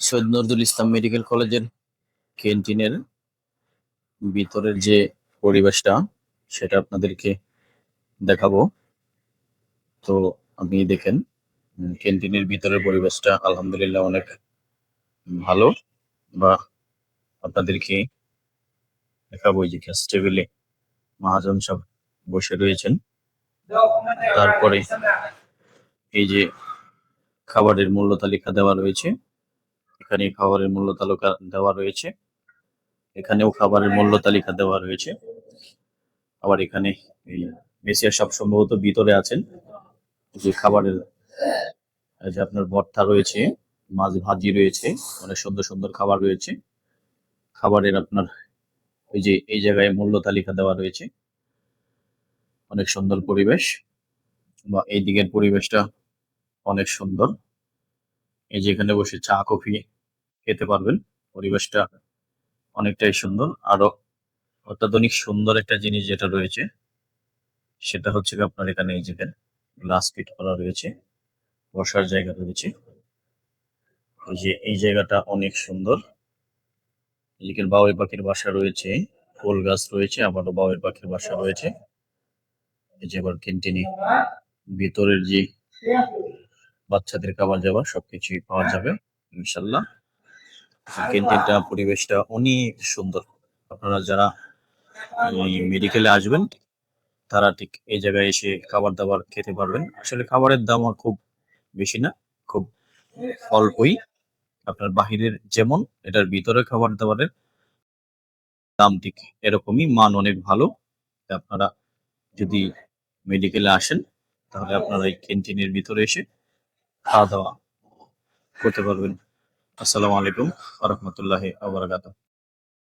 Syed Nazrul Islam medical কলেজের ক্যান্টিনের ভিতরের যে পরিবেশটা সেটা আপনাদেরকে দেখাবো। তো আপনি দেখেন ক্যান্টিনের ভিতরের পরিবেশটা আলহামদুলিল্লাহ অনেক ভালো। বা আপনাদেরকে দেখাবো এই যে ক্লাস টেবিলে মহাজন সব বসে রয়েছেন। তারপরে এই যে খাবারের মূল্য তালিকা দেওয়া রয়েছে, এখানে খাবারের মূল্য তালিকা দেওয়া রয়েছে, এখানেও খাবারের মূল্য তালিকা দেওয়া রয়েছে। আবার এখানে এই মেসিয়া সব সম্ভবত ভিতরে আছেন। যে খাবারের যে আপনার ভর্তা রয়েছে, মাছ ভাজি রয়েছে, অনেক সুন্দর সুন্দর খাবার রয়েছে। খাবারের আপনার ওই যে এই জায়গায় মূল্য তালিকা দেওয়া রয়েছে। অনেক সুন্দর পরিবেশ, বা এই দিকের পরিবেশটা অনেক সুন্দর। এই যে এখানে বসে চা কফি খেতে পারবেন। পরিবেশটা অনেকটাই সুন্দর। আরো অত্যাধুনিক সুন্দর একটা জিনিস যেটা রয়েছে সেটা হচ্ছে আপনার এখানে এই যেখানে গ্লাস ফিট করা রয়েছে, বসার জায়গা রয়েছে। এই যে এই জায়গাটা অনেক সুন্দর। এদিকের বাবুই পাখির বাসা রয়েছে, ফুল গাছ রয়েছে, আবারও বাবুই পাখির বাসা রয়েছে। এই যে আবার ক্যান্টিনে ভিতরের যে বাচ্চাদের খাবার যাবার সবকিছুই পাওয়া যাবে ইনশাল্লাহ। ক্যান্টিনটা পরিবেশটা অনেক সুন্দর। আপনারা যারা মেডিকেলে আসবেন তারা ঠিক এই জায়গায় এসে খাবার দাবার খেতে পারবেন। আসলে খাবারের দাম খুব বেশি না, খুব অল্পই। আপনার বাহিরের যেমন এটার ভিতরে খাবার দাবারের দাম ঠিক এরকমই, মান অনেক ভালো। আপনারা যদি মেডিকেলে আসেন তাহলে আপনারা এই ক্যান্টিনের ভিতরে এসে খাওয়া দাওয়া করতে পারবেন। আসসালামু আলাইকুম ওয়া রাহমাতুল্লাহি ওয়া বারাকাতুহু।